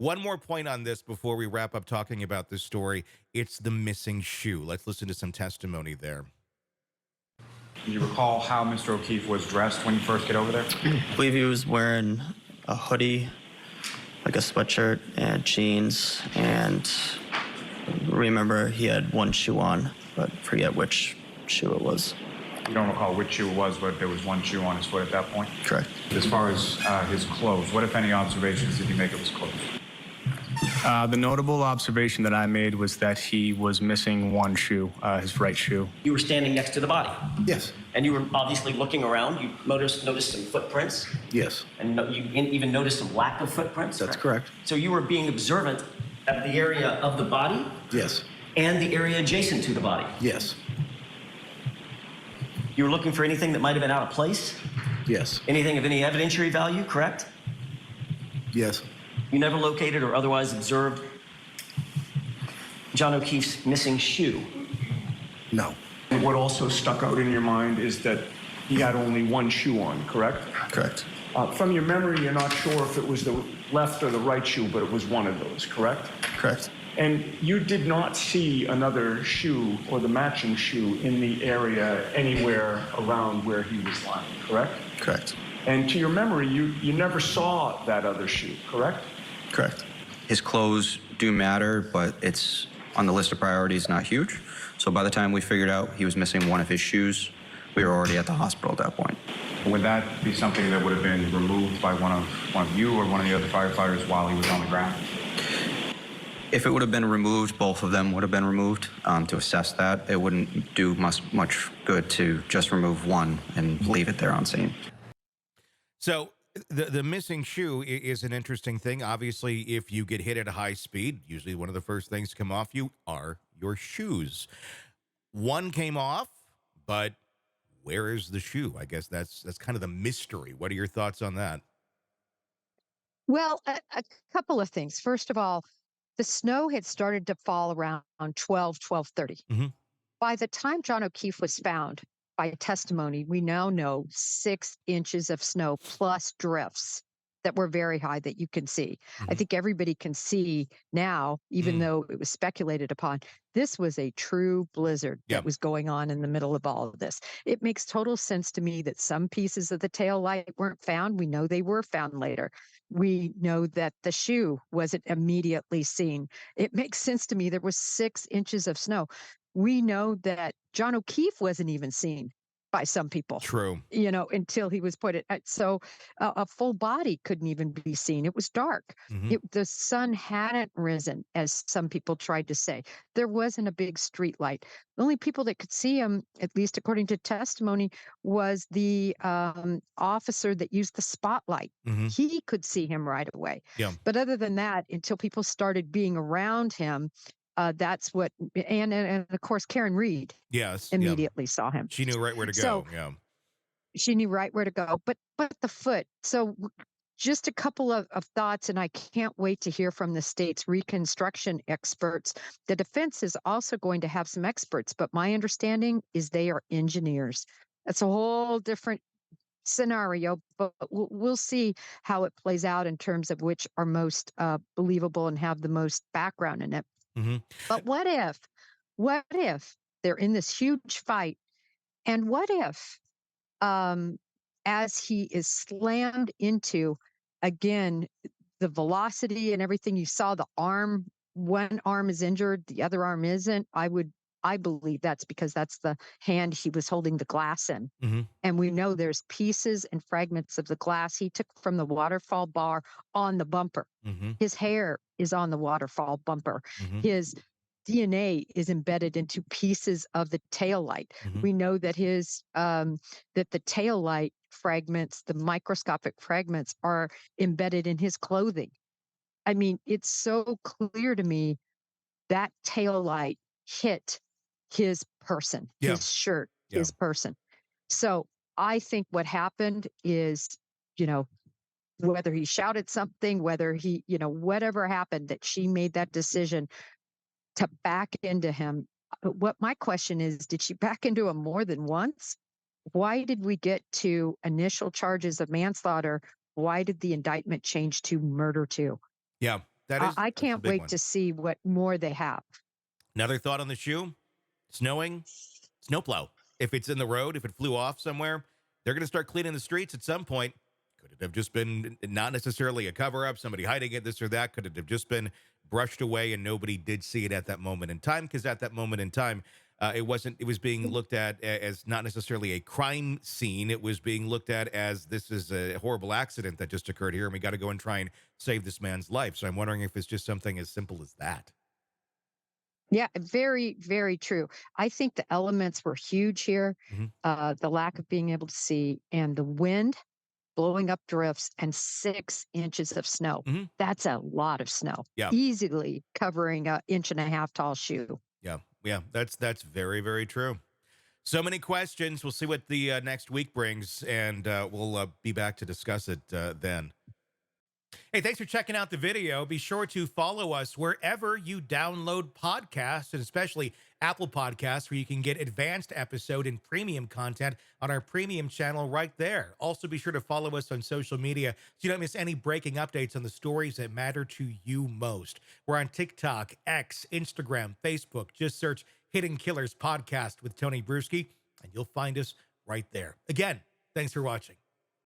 One more point on this before we wrap up talking about this story. It's the missing shoe. Let's listen to some testimony there. Do you recall how Mr. O'Keefe was dressed when you first get over there? I believe he was wearing a hoodie, like a sweatshirt and jeans, and remember he had one shoe on, but forget which shoe it was. You don't recall which shoe it was, but there was one shoe on his foot at that point? Correct. As far as his clothes, what, if any, observations did you make of his clothes? The notable observation that I made was that he was missing one shoe, his right shoe. You were standing next to the body. Yes. And you were obviously looking around. You noticed some footprints. Yes. And you even noticed some lack of footprints. That's correct. So you were being observant of the area of the body Yes. and the area adjacent to the body. Yes. You were looking for anything that might have been out of place? Yes. Anything of any evidentiary value, correct? Yes. You never located or otherwise observed John O'Keefe's missing shoe? No. What also stuck out in your mind is that he had only one shoe on, correct? Correct. From your memory, you're not sure if it was the left or the right shoe, but it was one of those, correct? Correct. And you did not see another shoe or the matching shoe in the area anywhere around where he was lying, correct? Correct. And to your memory, you never saw that other shoe, correct? Correct. His clothes do matter, but it's on the list of priorities, not huge. So by the time we figured out he was missing one of his shoes, we were already at the hospital at that point. Would that be something that would have been removed by one of you or one of the other firefighters while he was on the ground? If it would have been removed, both of them would have been removed. To assess that, it wouldn't do much good to just remove one and leave it there on scene. So the missing shoe is an interesting thing. Obviously, if you get hit at a high speed, usually one of the first things to come off you are your shoes. One came off, but where is the shoe? I guess that's kind of the mystery. What are your thoughts on that? Well, a couple of things. First of all, the snow had started to fall around 12:30. Mm-hmm. By the time John O'Keefe was found, by testimony, we now know 6 inches of snow plus drifts that were very high that you can see. I think everybody can see now, even though it was speculated upon, this was a true blizzard that was going on in the middle of all of this. It makes total sense to me that some pieces of the tail light weren't found. We know they were found later. We know that the shoe wasn't immediately seen. It makes sense to me. There was 6 inches of snow. We know that John O'Keefe wasn't even seen by some people. True. Until he was put at. So a full body couldn't even be seen. It was dark. The sun hadn't risen, as some people tried to say. There wasn't a big street light. The only people that could see him, at least according to testimony, was the officer that used the spotlight. He could see him right away. Yeah. But other than that, until people started being around him, that's what, and of course, Karen Reed immediately saw him. She knew right where to go. So, she knew right where to go. But the foot. So just a couple of thoughts, and I can't wait to hear from the state's reconstruction experts. The defense is also going to have some experts, but my understanding is they are engineers. That's a whole different scenario, but we'll see how it plays out in terms of which are most believable and have the most background in it. But what if they're in this huge fight, and what if as he is slammed into, again, the velocity and everything, you saw the arm, one arm is injured, the other arm isn't. I believe that's because that's the hand he was holding the glass in. And we know there's pieces and fragments of the glass he took from the waterfall bar on the bumper. His hair is on the waterfall bumper. His DNA is embedded into pieces of the tail light. We know that that the tail light fragments, the microscopic fragments, are embedded in his clothing. I mean, it's so clear to me that tail light hit his person, his shirt, his person. So I think what happened is, whether he shouted something, whether he, whatever happened, that she made that decision to back into him. What my question is, did she back into him more than once? Why did we get to initial charges of manslaughter? Why did the indictment change to murder too? Yeah. That is I that's a can't big wait one. to see what more they have. Another thought on the shoe: snowing, snowplow. If it's in the road, if it flew off somewhere, they're going to start cleaning the streets at some point. Could it have just been not necessarily a cover up, somebody hiding it, this or that? Could it have just been brushed away and nobody did see it at that moment in time? Because at that moment in time, it wasn't, it was being looked at as not necessarily a crime scene. It was being looked at as this is a horrible accident that just occurred here and we got to go and try and save this man's life. So I'm wondering if it's just something as simple as that. Yeah, very, very true. I think the elements were huge here. Mhm. The lack of being able to see and the wind blowing up drifts and 6 inches of snow. Mhm. That's a lot of snow, Yeah. easily covering a inch and a half tall shoe. Yeah. Yeah. That's very, very true. So many questions. We'll see what the next week brings, and we'll be back to discuss it then. Hey, thanks for checking out the video. Be sure to follow us wherever you download podcasts, and especially Apple Podcasts, where you can get advanced episode and premium content on our premium channel right there. Also, be sure to follow us on social media so you don't miss any breaking updates on the stories that matter to you most. We're on TikTok, X, Instagram, Facebook. Just search Hidden Killers Podcast with Tony Brueski, and you'll find us right there. Again, thanks for watching.